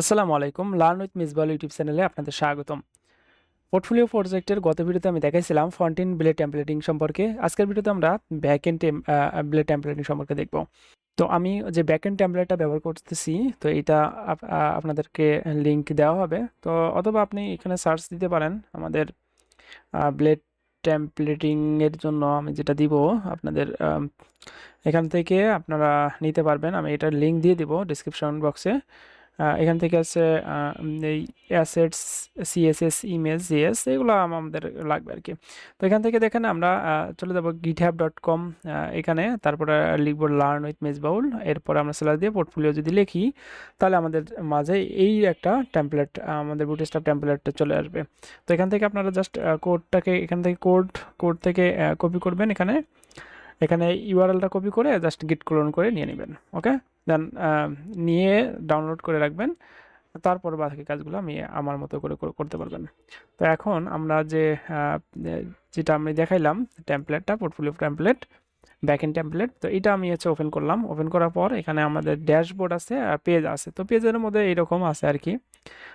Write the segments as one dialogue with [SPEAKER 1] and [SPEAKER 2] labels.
[SPEAKER 1] আসসালামু আলাইকুম। Learn with Misbah YouTube চ্যানেলে আপনাদের স্বাগতম। পোর্টফোলিও প্রজেক্টের গত ভিডিওতে আমি দেখাইছিলাম ফ্রন্ট এন্ড ব্লেড টেমপ্লেটিং সম্পর্কে। আজকের ভিডিওতে আমরা ব্যাক এন্ড ব্লেড টেমপ্লেটিং সম্পর্কে দেখব। তো আমি যে ব্যাক এন্ড টেমপ্লেটটা ব্যবহার করতেছি, তো এটা আপনাদেরকে লিংক দেওয়া হবে। তো অথবা আপনি এখানে সার্চ দিতে পারেন আমাদের ব্লেড টেমপ্লেটিং এর জন্য আমি যেটা দিব আপনাদের এখান থেকে আপনারা নিতে পারবেন। আমি এটার লিংক দিয়ে দিব ডিসক্রিপশন বক্সে। এখান থেকে আছে এই অ্যাসেটস, সিএসএস, ইমেজ, জিএস এগুলো আমাদের লাগবে আর কি। তো এখান থেকে দেখেন আমরা চলে যাব github.com, এখানে তারপরে লিখব লার্ন উইথ মেজবাউল, এরপরে আমরা স্ল্যাশ দিয়ে পোর্টফোলিও যদি লিখি তাহলে আমাদের মাঝে এই একটা টেমপ্লেট, আমাদের বুটস্ট্র্যাপ টেমপ্লেটটা চলে আসবে। তো এখান থেকে আপনারা জাস্ট কোডটাকে এখান থেকে কোড থেকে কপি করবেন, এখানে এখানে ইউআরএলটা কপি করে জাস্ট গিট ক্লোন করে নিয়ে নেবেন। ওকে, দেন নিয়ে ডাউনলোড করে রাখবেন। তারপর বাকি কাজগুলো আমি আমার মতো করে করতে পারবেন। তো এখন আমরা যেটা আমি দেখাইলাম টেমপ্লেটটা, পোর্টফোলিও টেমপ্লেট, ব্যাকএন্ড টেমপ্লেট, তো এটা আমি ওপেন করলাম। ওপেন করার পর এখানে আমাদের ড্যাশবোর্ড আছে আর পেজ আছে। তো পেজের মধ্যে এইরকম আছে আর কি।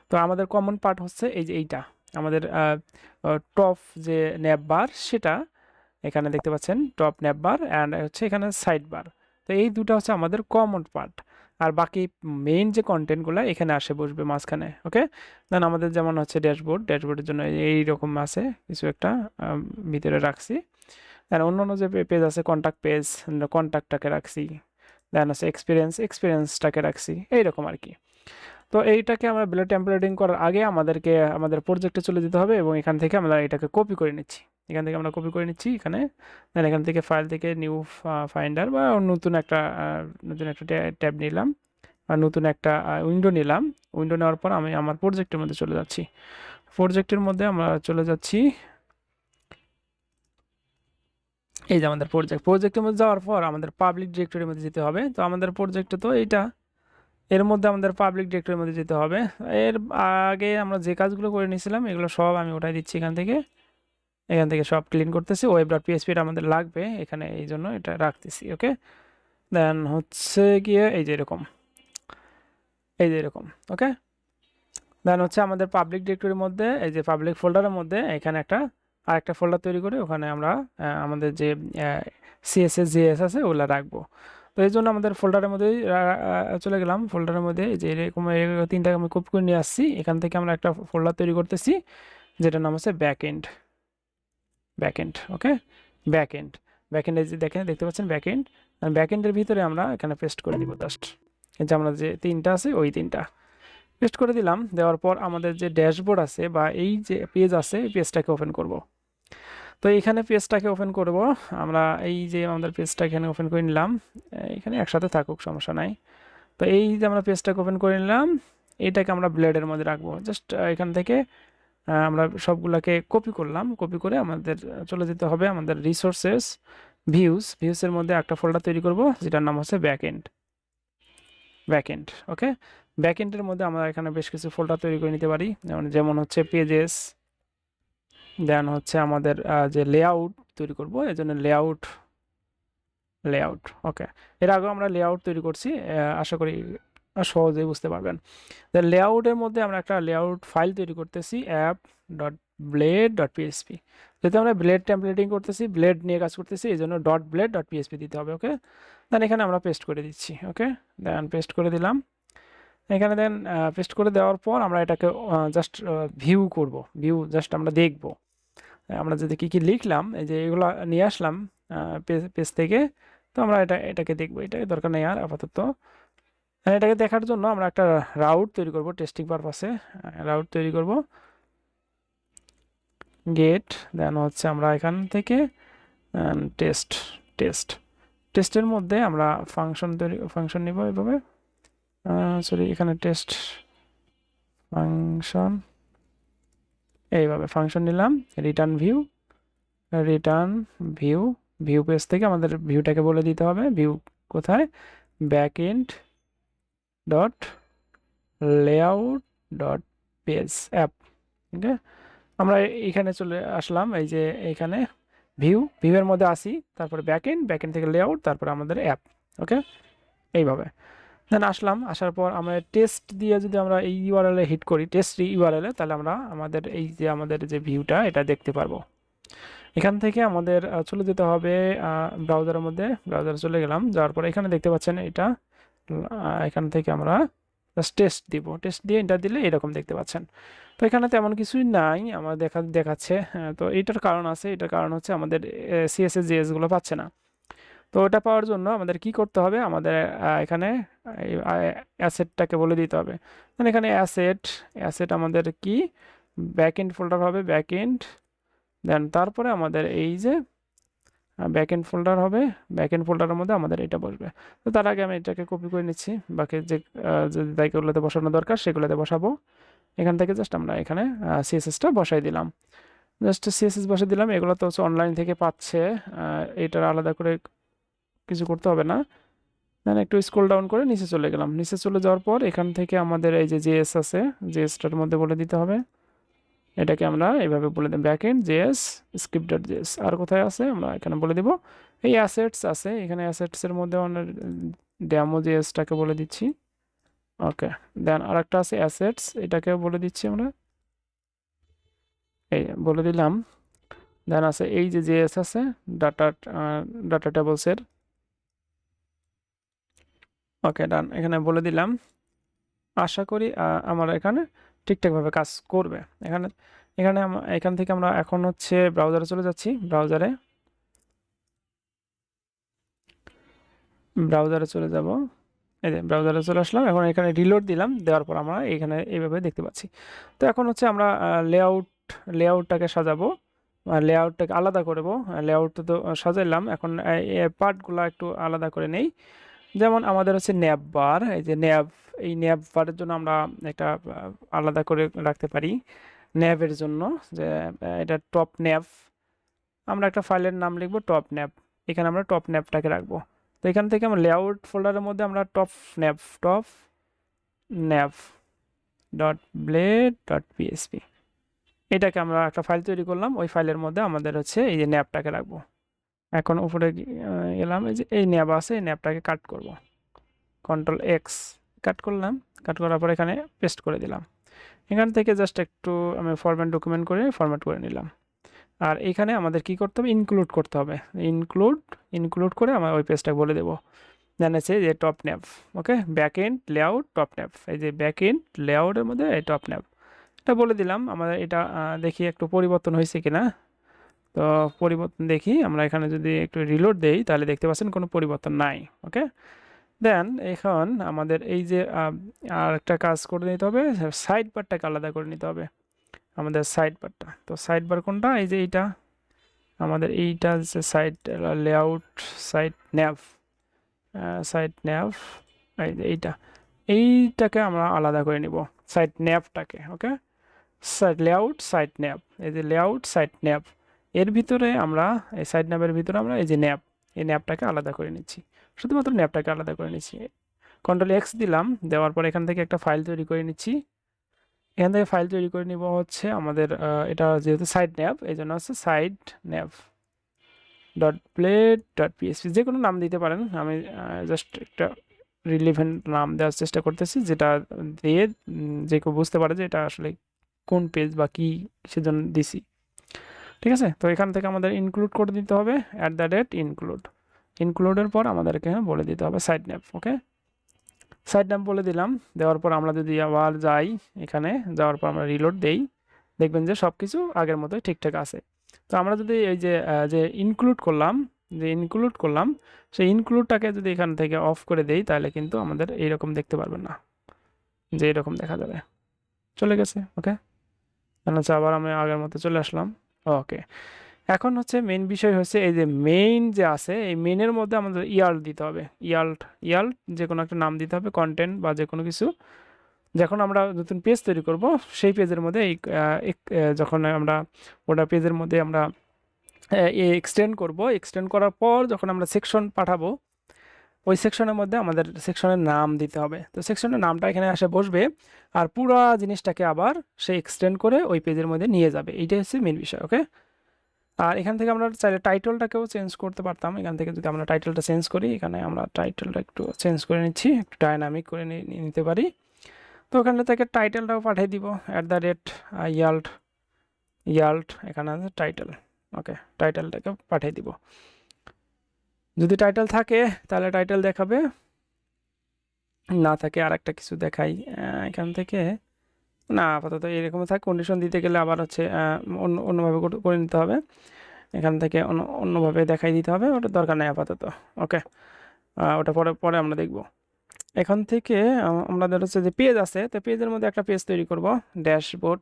[SPEAKER 1] তো আমাদের কমন পার্ট হচ্ছে এই যে এইটা আমাদের টপ যে ন্যাব বার, সেটা এখানে দেখতে পাচ্ছেন টপ ন্যাব বার অ্যান্ড হচ্ছে এখানে সাইড বার। তো এই দুটো হচ্ছে আমাদের কমন পার্ট, আর বাকি মেইন যে কন্টেন্টগুলো এখানে আসে বসবে মাঝখানে। ওকে, দেন আমাদের যেমন হচ্ছে ড্যাশবোর্ডের জন্য এইরকম আছে কিছু একটা ভিতরে রাখছি। দেন অন্য যে পেজ আছে কন্ট্যাক্ট পেজ, কন্ট্যাক্টটাকে রাখছি। দেন আছে এক্সপিরিয়েন্সটাকে রাখছি, এইরকম আর কি। তো এইটাকে আমরা ব্লেড টেমপ্লেটিং করার আগে আমাদেরকে আমাদের প্রজেক্টে চলে যেতে হবে এবং এখান থেকে আমরা এটাকে কপি করে নিচ্ছি। এখান থেকে আমরা কপি করে নিচ্ছি এখানে, দেন এখান থেকে ফাইল থেকে নিউ ফাইন্ডার বা নতুন একটা ট্যাব নিলাম, আর নতুন একটা উইন্ডো নিলাম। উইন্ডো নেওয়ার পর আমি আমার প্রজেক্টের মধ্যে চলে যাচ্ছি। প্রজেক্টের মধ্যে আমরা চলে যাচ্ছি, এই যে আমাদের প্রজেক্টের মধ্যে যাওয়ার পর আমাদের পাবলিক ডিরেক্টরির মধ্যে যেতে হবে। তো আমাদের প্রজেক্টে তো এইটা, এর মধ্যে আমাদের পাবলিক ডিরেক্টরির মধ্যে যেতে হবে। এর আগে আমরা যে কাজগুলো করে নিয়েছিলাম এগুলো সব আমি উঠাই দিচ্ছি এখান থেকে সব ক্লিন করতেছি। web.php আমাদের লাগবে এখানে, এই জন্য এটা রাখতেছি। ওকে, দেন হচ্ছে গিয়ে এই যে এরকম। ওকে, দেন হচ্ছে আমাদের পাবলিক ডিরেক্টরির মধ্যে এই যে পাবলিক ফোল্ডারের মধ্যে এখানে আরেকটা ফোল্ডার তৈরি করে ওখানে আমরা আমাদের যে সিএসএস জিএস আছে ওগুলো রাখবো। তো এই জন্য আমাদের ফোল্ডারের মধ্যে চলে গেলাম। ফোল্ডারের মধ্যে যে এরকম তিনটা আমি কপি করে নিয়ে আসছি। এখান থেকে আমরা একটা ফোল্ডার তৈরি করতেছি যেটার নাম হচ্ছে ব্যাকএন্ড। ওকে, ব্যাকএন্ডে যে দেখতে পাচ্ছেন ব্যাকএন্ড, আর ব্যাকএন্ডের ভিতরে আমরা এখানে পেস্ট করে দিব জাস্ট, যে আমরা যে তিনটা আছে ওই তিনটা পেস্ট করে দিলাম। দেওয়ার পর আমাদের যে ড্যাশবোর্ড আছে বা এই যে পেজ আছে এই পেজটাকে ওপেন করব। তো এইখানে পেজটাকে ওপেন করব আমরা, এই যে আমাদের পেজটা এখানে ওপেন করে নিলাম, এখানে একসাথে থাকুক সমস্যা নাই। তো এই যে আমরা পেজটাকে ওপেন করে নিলাম, এইটাকে আমরা ব্লেডের মধ্যে রাখবো। জাস্ট এখান থেকে আমরা সবগুলোকে কপি করলাম, কপি করে আমাদের চলে যেতে হবে আমাদের রিসোর্সেস, ভিউসের মধ্যে একটা ফোল্ডার তৈরি করব যেটার নাম হচ্ছে ব্যাকএন্ড। ওকে, ব্যাকএন্ডের মধ্যে আমরা এখানে বেশ কিছু ফোল্ডার তৈরি করে নিতে পারি, যেমন হচ্ছে পেজেস, দেন হচ্ছে আমাদের যে লেআউট তৈরি করব এই জন্য লেআউট। ওকে, এর আগেও আমরা লেআউট তৈরি করছি, আশা করি সহজেই বুঝতে পারবেন। লেআউটের মধ্যে আমরা একটা লেআউট ফাইল তৈরি করতেছি app.blade.php, যেহেতু আমরা ব্লেড টেমপ্লেটিং করতেছি, ব্লেড নিয়ে কাজ করতেছি, এই জন্য .blade.php দিতে হবে। ওকে, দেন এখানে আমরা পেস্ট করে দিচ্ছি। ওকে, দেন পেস্ট করে দিলাম এখানে। দেন পেস্ট করে দেওয়ার পর আমরা এটাকে জাস্ট জাস্ট আমরা দেখব আমরা যদি কী লিখলাম, এই যে এগুলো নিয়ে আসলাম পেজ থেকে। তো আমরা এটাকে দেখবো, এটাকে দরকার নেই আর আপাতত। এটাকে দেখার জন্য আমরা একটা রাউট তৈরি করব টেস্টিং পারপাসে, রাউট তৈরি করব গেট, দেন হচ্ছে আমরা এখান থেকে টেস্টের মধ্যে আমরা ফাংশন নিব এভাবে, সরি এখানে টেস্ট ফাংশন, এইভাবে ফাংশন নিলাম। রিটার্ন ভিউ পেজ থেকে আমাদের ভিউটাকে বলে দিতে হবে ভিউ কোথায়, backend dot layout dot page app. Okay, আমরা এখানে চলে আসলাম, এই যে এখানে ভিউয়ের মধ্যে আসি, তারপরে ব্যাকএন্ড থেকে লেআউট, তারপরে আমাদের অ্যাপ। ওকে, এইভাবে। দেন আসলাম, আসার পর আমরা টেস্ট দিয়ে যদি আমরা এই ইউআরএল এ হিট করি, টেস্ট ইউআরএল এ, তাহলে আমরা আমাদের যে ভিউটা এটা দেখতে পারবো। এখান থেকে আমাদের চলে যেতে হবে ব্রাউজারের মধ্যে। ব্রাউজারে চলে গেলাম, যাওয়ার পর এখানে দেখতে পাচ্ছেন এটা, এখান থেকে আমরা জাস্ট টেস্ট দিব, টেস্ট দিয়ে এন্টার দিলে এরকম দেখতে পাচ্ছেন। তো এখানে তেমন কিছুই নাই আমার দেখাচ্ছে। তো এটার কারণ আছে, এটার কারণ হচ্ছে আমাদের সিএসএস জিএস গুলো পাচ্ছে না। তো ওটা পাওয়ার জন্য আমাদের কি করতে হবে, আমাদের এখানে অ্যাসেটটাকে বলে দিতে হবে। মানে এখানে অ্যাসেট আমাদের কি ব্যাকএন্ড ফোল্ডার হবে, ব্যাকএন্ড। দেন তারপরে আমাদের এই যে ব্যাকএন্ড ফোল্ডার হবে, ব্যাকএন্ড ফোল্ডারের মধ্যে আমাদের এটা বসবে। তো তার আগে আমি এটাকে কপি করে নিচ্ছি, বাকি যে জায়গাগুলোতে বসানো দরকার সেগুলোতে বসাবো। এখান থেকে জাস্ট আমরা এখানে সিএসএসটা বসাই দিলাম, জাস্ট সিএসএস বসাই দিলাম। এগুলো তো হচ্ছে অনলাইন থেকে পাচ্ছে, এটার আলাদা করে কিছু করতে হবে না। দেন একটু স্ক্রল ডাউন করে নিচে চলে গেলাম। নিচে চলে যাওয়ার পর এখান থেকে আমাদের এই যে জেএস আছে, জেএসটার মধ্যে বলে দিতে হবে, এটাকে আমরা এইভাবে বলে দেব backend JS script dot JS. আর কোথায় আছে আমরা এখানে বলে দিব, এই অ্যাসেটস আছে, এখানে অ্যাসেটসের মধ্যে আমরা ডেমো জেএসটাকে বলে দিচ্ছি। ওকে, দেন আরেকটা আছে অ্যাসেটস, এটাকে বলে দিচ্ছি আমরা, এই বলে দিলাম। দেন আছে এই যে জেএস আছে ডাটা ডাটা টেবলসের। ওকে ডান, এখানে বলে দিলাম। আশা করি আমার এখানে ঠিকঠাকভাবে কাজ করবে। এখানে এখানে এখান থেকে আমরা এখন হচ্ছে ব্রাউজারে চলে যাচ্ছি। ব্রাউজারে চলে যাব, এই যে ব্রাউজারে চলে আসলাম। এখন এখানে রিলোড দিলাম, দেওয়ার পর আমরা এখানে এইভাবে দেখতে পাচ্ছি। তো এখন হচ্ছে আমরা লেআউটটাকে সাজাবো, লেআউটটাকে আলাদা করবো। লেআউট তো সাজাইলাম, এখন পার্টগুলো একটু আলাদা করে নেই। যেমন আমাদের হচ্ছে ন্যাব বার, এই যে ন্যাব, এই ন্যাব বারের জন্য আমরা একটা আলাদা করে রাখতে পারি ন্যাবের জন্য, যে এটা টপ ন্যাব। আমরা একটা ফাইলের নাম লিখবো টপ ন্যাব, এখানে আমরা টপ ন্যাবটাকে রাখবো। তো এখান থেকে আমরা লেআউট ফোল্ডারের মধ্যে আমরা top nav dot blade dot PHP, এটাকে আমরা একটা ফাইল তৈরি করলাম। ওই ফাইলের মধ্যে আমাদের হচ্ছে এই যে ন্যাবটাকে রাখবো। এখন উপরে গেলাম, এই যে এই ন্যাব আছে, এই ন্যাবটাকে কাট করব, কন্ট্রোল এক্স কাট করলাম। কাট করার পর এখানে পেস্ট করে দিলাম। এখান থেকে জাস্ট একটু আমি ডকুমেন্ট করে ফরম্যাট করে নিলাম। আর এখানে আমাদের কি করতে হবে, ইনক্লুড করতে হবে। ইনক্লুড করে আমরা ওই পেজটাকে বলে দেবো, জানাচ্ছে যে টপ ন্যাব। ওকে, ব্যাকএন্ড লেআউট টপ ন্যাব, এই যে ব্যাকএন্ড লেআউটের মধ্যে এই টপ ন্যাব এটা বলে দিলাম। আমাদের এটা দেখি একটু পরিবর্তন হয়েছে কিনা। তো পরিবর্তন দেখি, আমরা এখানে যদি একটু রিলোড দেই তাহলে দেখতে পাচ্ছেন কোনো পরিবর্তন নাই। ওকে, দেন এখন আমাদের এই যে আর একটা কাজ করে নিতে হবে, সাইড বারটাকে আলাদা করে নিতে হবে, আমাদের সাইড বারটা। তো সাইড বার কোনটা, এই যে এইটা, আমাদের এইটা যে সাইড লেআউট সাইড ন্যাভ, এই যে এইটাকে আমরা আলাদা করে নিব, সাইড ন্যাভটাকে। ওকে, সাইড ন্যাভ, এই যে লেআউট সাইড ন্যাভ, এর ভিতরে আমরা এই সাইড ন্যাভের ভিতরে আমরা এই যে এই ন্যাভটাকে আলাদা করে নিচ্ছি, শুধুমাত্র ন্যাভটাকে আলাদা করে নিচ্ছি। কন্ট্রোল এক্স দিলাম, দেওয়ার পর এখান থেকে একটা ফাইল তৈরি করে নিচ্ছি। এখান থেকে ফাইল তৈরি করে নিব হচ্ছে আমাদের এটা যেহেতু সাইড ন্যাভ, এই জন্য হচ্ছে side nav dot plate dot PSP, যে কোনো নাম দিতে পারেন। আমি জাস্ট একটা রিলিভেন্ট নাম দেওয়ার চেষ্টা করতেছি, যেটা দিয়ে যে কেউ বুঝতে পারে যে এটা আসলে কোন পেজ বা কি সেজন্য দিছি। ঠিক আছে, তো এখান থেকে আমাদের ইনক্লুড করে দিতে হবে ইনক্লুডের পর আমাদেরকে বলে দিতে হবে সাইড ন্যাভ। ওকে, সাইড ন্যাভ বলে দিলাম। দেওয়ার পর আমরা যদি আবার যাই, এখানে যাওয়ার পর আমরা রিলোড দেই, দেখবেন যে সব কিছু আগের মতোই ঠিকঠাক আছে। তো আমরা যদি এই যে ইনক্লুড করলাম সেই ইনক্লুডটাকে যদি এখান থেকে অফ করে দেই, তাহলে কিন্তু আমাদের এইরকম দেখতে পারবেন না, যে এরকম দেখা যাবে। চলে গেছে। ওকে, হচ্ছে আবার আমি আগের মতো চলে আসলাম। ওকে, এখন হচ্ছে মেইন বিষয় হচ্ছে এই যে মেইন যে আছে, এই মেইনের মধ্যে আমাদের ইয়াল্ট দিতে হবে। ইয়াল্ট যে কোনো একটা নাম দিতে হবে, কন্টেন্ট বা যে কোনো কিছু। যখন আমরা নতুন পেজ তৈরি করব, সেই পেজের মধ্যে যখন আমরা ওটা পেজের মধ্যে আমরা এক্সটেন্ড করার পর যখন আমরা সেকশন পাঠাবো, ওই সেকশনের মধ্যে আমাদের সেকশনের নাম দিতে হবে। তো সেকশনের নামটা এখানে এসে বসবে, আর পুরা জিনিসটাকে আবার সে এক্সটেন্ড করে ওই পেজের মধ্যে নিয়ে যাবে। এইটাই হচ্ছে মেন বিষয়। ওকে, আর এখান থেকে আমরা চাইলে টাইটেলটাকেও চেঞ্জ করতে পারতাম। এখান থেকে যদি আমরা টাইটেলটা চেঞ্জ করি, এখানে আমরা টাইটেলটা একটু চেঞ্জ করে নিচ্ছি, একটু ডাইনামিক করে নিতে পারি। তো ওখানে থেকে টাইটেলটাও পাঠিয়ে দিব @ইয়াল্ট ইয়াল্ট, এখানে আছে টাইটেল। ওকে, টাইটেলটাকে পাঠিয়ে দিব। যদি টাইটেল থাকে তাহলে টাইটেল দেখাবে, না থাকে আর একটা কিছু দেখাই এখান থেকে। না, আপাতত এরকম থাকে। কন্ডিশন দিতে গেলে আবার হচ্ছে অন্যভাবে করে নিতে হবে, এখান থেকে অন্যভাবে দেখাই দিতে হবে, ওটা দরকার নেই আপাতত। ওকে, ওটা পরে পরে আমরা দেখব। এখান থেকে আমাদের হচ্ছে যে পেজ আছে, তো পেজের মধ্যে একটা পেজ তৈরি করব, ড্যাশবোর্ড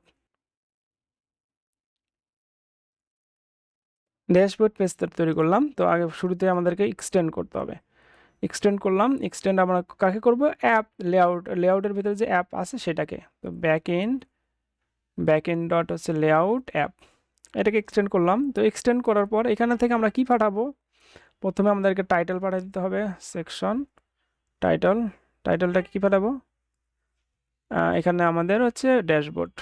[SPEAKER 1] পেজ তৈরি করলাম। তো আগে শুরুতে আমাদেরকে এক্সটেন্ড করতে হবে। এক্সটেন্ড করলাম, এক্সটেন্ড আমরা কাকে করব? অ্যাপ লেআউটের ভিতরে যে অ্যাপ আছে সেটাকে। তো ব্যাকএন্ড ডট হচ্ছে লেআউট অ্যাপ, এটাকে এক্সটেন্ড করলাম। তো এক্সটেন্ড করার পর এখানে থেকে আমরা কি পাঠাবো? প্রথমে আমাদেরকে টাইটেল পাঠিয়ে দিতে হবে, সেকশন টাইটেলটা কি পাঠাবো? এখানে আমাদের হচ্ছে ড্যাশবোর্ড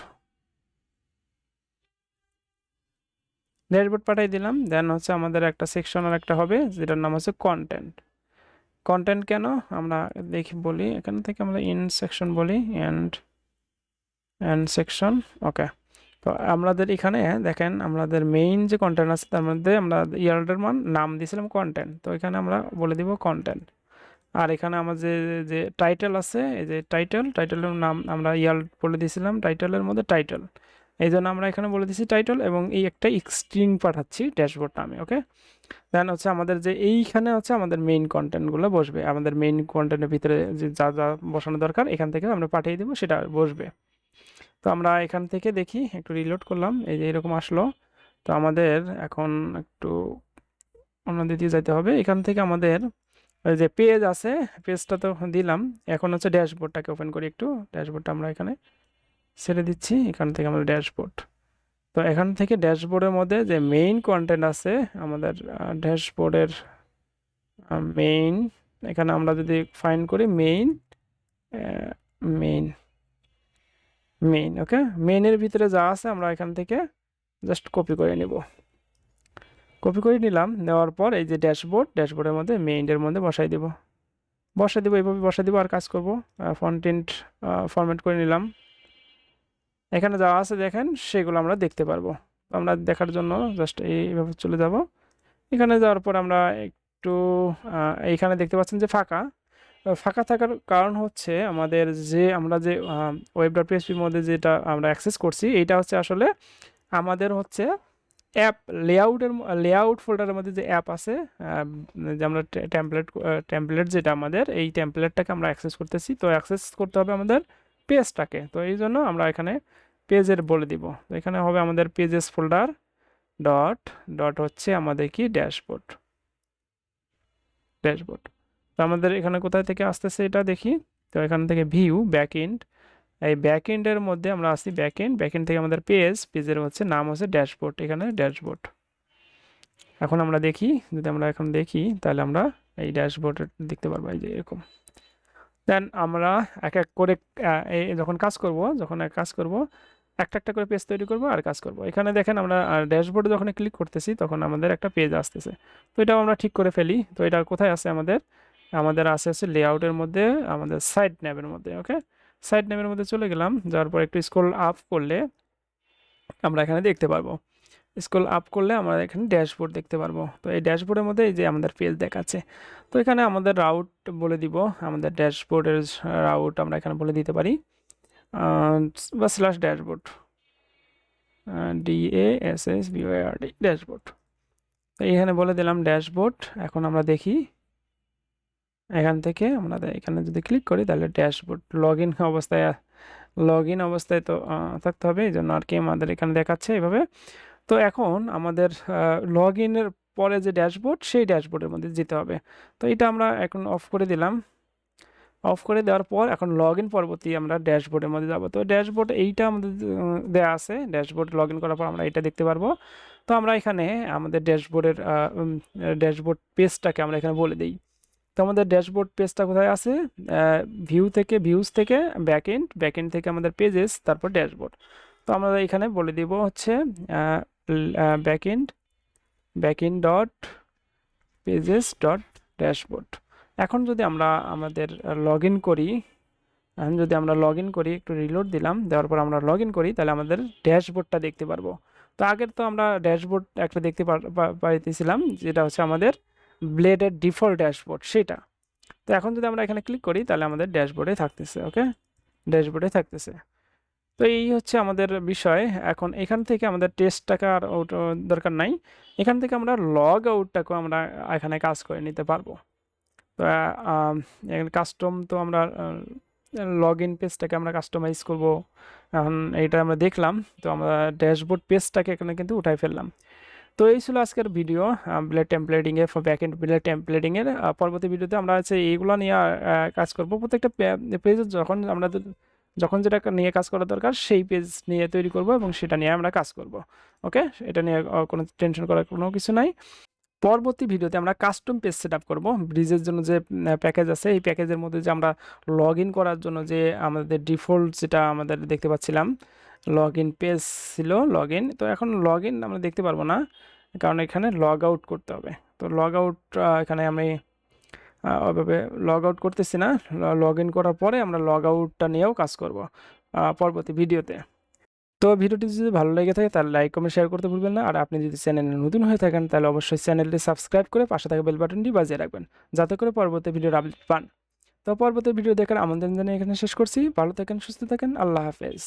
[SPEAKER 1] পাঠিয়ে দিলাম। দেন হচ্ছে আমাদের একটা সেকশন আর একটা হবে, যেটার নাম হচ্ছে কন্টেন্ট কেন আমরা বলি, এখান থেকে আমরা ইন সেকশন বলি, এন্ড সেকশন। ওকে, তো আমাদের এখানে দেখেন আমাদের মেইন যে কন্টেন্ট আছে তার মধ্যে আমরা ইয়ার্ডের নাম দিয়েছিলাম কন্টেন্ট, তো এখানে আমরা বলে দিব কন্টেন্ট। আর এখানে আমার যে টাইটেল আছে, এই যে টাইটেলের নাম আমরা ইয়ার্ড বলে দিয়েছিলাম, টাইটেলের মধ্যে টাইটেল, এই জন্য আমরা এখানে বলে দিচ্ছি টাইটেল, এবং এই একটা স্ট্রিং পাঠাচ্ছি ড্যাশবোর্ড নামে। ওকে, দেন হচ্ছে আমাদের যে এইখানে হচ্ছে আমাদের মেইন কন্টেন্টগুলো বসবে, আমাদের মেইন কন্টেন্টের ভিতরে যে যা যা বসানো দরকার এখান থেকে আমরা পাঠিয়ে দিব, সেটা বসবে। তো আমরা এখান থেকে দেখি, একটু রিলোড করলাম, এই যে এরকম আসলো। তো আমাদের এখন একটু অন্য দিকে যাইতে হবে। এখান থেকে আমাদের ওই যে পেজ আছে, পেজটা তো দিলাম, এখন হচ্ছে ড্যাশবোর্ডটাকে ওপেন করি একটু। ড্যাশবোর্ডটা আমরা এখানে ছেড়ে দিচ্ছি, এখান থেকে আমাদের ড্যাশবোর্ড। তো এখান থেকে ড্যাশবোর্ডের মধ্যে যে মেইন কন্টেন্ট আছে আমাদের ড্যাশবোর্ডের মেইন, এখানে আমরা যদি ফাইন্ড করি মেইন, ওকে, মেইনের ভিতরে যা আছে আমরা এখান থেকে জাস্ট কপি করে নিব। কপি করে নিলাম, নেওয়ার পর এই যে ড্যাশবোর্ডের মধ্যে মেইনের মধ্যে বসাই দিব, এইভাবে বসাই দিব। আর কাজ করব, কন্টেন্ট ফরম্যাট করে নিলাম। এখানে যা আছে দেখেন সেগুলো আমরা দেখতে পারবো। আমরা দেখার জন্য জাস্ট এইভাবে চলে যাব। এখানে যাওয়ার পর আমরা একটু এইখানে দেখতে পাচ্ছেন যে ফাঁকা থাকার কারণ হচ্ছে আমাদের আমরা যে web.php মধ্যে যেটা আমরা অ্যাক্সেস করছি, এইটা হচ্ছে আসলে আমাদের হচ্ছে অ্যাপ লেআউট ফোল্ডারের মধ্যে যে অ্যাপ আছে, যে আমরা টেমপ্লেট যেটা আমাদের, এই টেমপ্লেটটাকে আমরা অ্যাক্সেস করতেছি। তো অ্যাক্সেস করতে হবে আমাদের পেজটাকে, তো এই জন্য আমরা এখানে পেজের বলে দিব। তো এখানে হবে আমাদের পেজেস ফোল্ডার ডট হচ্ছে আমাদের কি ড্যাশবোর্ড। তো আমাদের এখানে কোথায় থেকে আসতেছে এটা দেখি। তো এখান থেকে ভিউ ব্যাকএন্ড, এই ব্যাকএন্ডের মধ্যে আমরা আসি, ব্যাকএন্ড থেকে আমাদের পেজের হচ্ছে নাম হচ্ছে ড্যাশবোর্ড, এখানে ড্যাশবোর্ড। এখন আমরা দেখি, যদি আমরা এখন দেখি তাহলে আমরা এই ড্যাশবোর্ড দেখতে পারবো, এই যে এরকম। দেন আমরা এক এক করে যখন কাজ করব একটা একটা করে পেজ তৈরি করব আর কাজ করব। এখানে দেখেন আমরা ড্যাশবোর্ডে যখন ক্লিক করতেছি তখন আমাদের একটা পেজ আসতেছে। তো এটাও আমরা ঠিক করে ফেলি। তো এটা কোথায় আছে আমাদের আছে হচ্ছে লেআউটের মধ্যে, আমাদের সাইড ন্যাবের মধ্যে। ওকে, সাইড ন্যাবের মধ্যে চলে গেলাম, যাওয়ার পর একটু স্ক্রল আপ করলে আমরা এখানে দেখতে পারবো, স্ক্রল আপ করলে আমরা এখানে ড্যাশবোর্ড দেখতে পারবো। তো এই ড্যাশবোর্ডের মধ্যে এই যে আমাদের পেজ দেখাচ্ছে। তো এখানে আমাদের রাউট বলে দিব, আমাদের ড্যাশবোর্ডের রাউট আমরা এখানে বলে দিতে পারি, বা স্ল্যাশ ড্যাশবোর্ড, DASSBOARD ড্যাশবোর্ড। তো এখানে বলে দিলাম ড্যাশবোর্ড। এখন আমরা দেখি এখান থেকে আমরা এখানে যদি ক্লিক করি তাহলে ড্যাশবোর্ড লগ ইন অবস্থায় তো থাকতে হবে, এই জন্য আর কি আমাদের এখানে দেখাচ্ছে এভাবে। তো এখন আমাদের লগ ইনের পরে যে ড্যাশবোর্ড, সেই ড্যাশবোর্ডের মধ্যে যেতে হবে। তো এটা আমরা এখন অফ করে দিলাম। অফ করে দেওয়ার পর এখন লগ ইন পরবর্তী আমরা ড্যাশবোর্ডের মধ্যে যাব। তো ড্যাশবোর্ড এইটা আমাদের দেওয়া আছে, ড্যাশবোর্ড লগ ইন করার পর আমরা এটা দেখতে পারবো। তো আমরা এখানে আমাদের ড্যাশবোর্ড পেজটাকে আমরা এখানে বলে দিই। তো আমাদের ড্যাশবোর্ড পেজটা কোথায় আছে? ভিউজ থেকে ব্যাকএন্ড থেকে আমাদের পেজেস, তারপর ড্যাশবোর্ড। তো আমরা এখানে বলে দিব হচ্ছে backend backend dot pages dot dashboard. এখন যদি আমরা আমাদের লগ ইন করি, একটু রিলোড দিলাম, দেওয়ার পর আমরা লগ ইন করি, তাহলে আমাদের ড্যাশবোর্ডটা দেখতে পারবো। তো আগের তো আমরা ড্যাশবোর্ড একটা দেখতে পাইতেছিলাম, যেটা হচ্ছে আমাদের ব্লেডের ডিফল্ট ড্যাশবোর্ড সেটা। তো এখন যদি আমরা এখানে ক্লিক করি তাহলে আমাদের ড্যাশবোর্ডে থাকতেছে। ওকে, ড্যাশবোর্ডে থাকতেছে। তো এই হচ্ছে আমাদের বিষয়। এখন এখান থেকে আমাদের টেস্টটাকে আর দরকার নাই, এখান থেকে আমরা লগ আউটটাকেও আমরা এখানে কাজ করে নিতে পারবো। তো কাস্টম তো আমরা লগ ইন পেজটাকে আমরা কাস্টমাইজ করব। এখন এইটা আমরা দেখলাম, তো আমরা ড্যাশবোর্ড পেজটাকে এখানে কিন্তু উঠাই ফেললাম। তো এই ছিল আজকের ভিডিও ব্লেড টেমপ্লেটিংয়ের ফর ব্যাকএন্ড ব্লেড টেমপ্লেটিংয়ের। পরবর্তী ভিডিওতে আমরা হচ্ছে এইগুলো নিয়ে কাজ করব। প্রত্যেকটা পেজে যখন যেটা নিয়ে কাজ করা দরকার সেই পেজ নিয়ে তৈরি করব এবং সেটা নিয়ে আমরা কাজ করব। ওকে, এটা নিয়ে কোনো টেনশন করার কোনো কিছু নাই। পরবর্তী ভিডিওতে আমরা কাস্টম পেজ সেট আপ করবো। ব্রিজের জন্য যে প্যাকেজ আছে, এই প্যাকেজের মধ্যে যে আমরা লগ ইন করার জন্য যে আমাদের ডিফল্ট যেটা আমাদের দেখতে পাচ্ছিলাম লগ ইন পেজ ছিল, লগ ইন, তো এখন লগ ইন আমরা দেখতে পারবো না, কারণ এখানে লগ আউট করতে হবে। তো লগ আউট এখানে আমি ওইভাবে লগ আউট করতেছি না, লগ ইন করার পরে আমরা লগ আউটটা নিয়েও কাজ করব পরবর্তী ভিডিওতে। তো ভিডিওটি যদি ভালো লেগে থাকে তাহলে লাইক কমেন্ট শেয়ার করতে ভুলবেন না। আর আপনি যদি চ্যানেলে নতুন হয়ে থাকেন তাহলে অবশ্যই চ্যানেলটি সাবস্ক্রাইব করে পাশে থাকা বেল বাটনটি বাজিয়ে রাখবেন, যাতে করে পরবর্তী ভিডিওর আপডেট পান। তো পরবর্তী ভিডিও দেখার আমন্ত্রণ জানিয়ে এখানে শেষ করছি। ভালো থাকেন, সুস্থ থাকেন, আল্লাহ হাফেজ।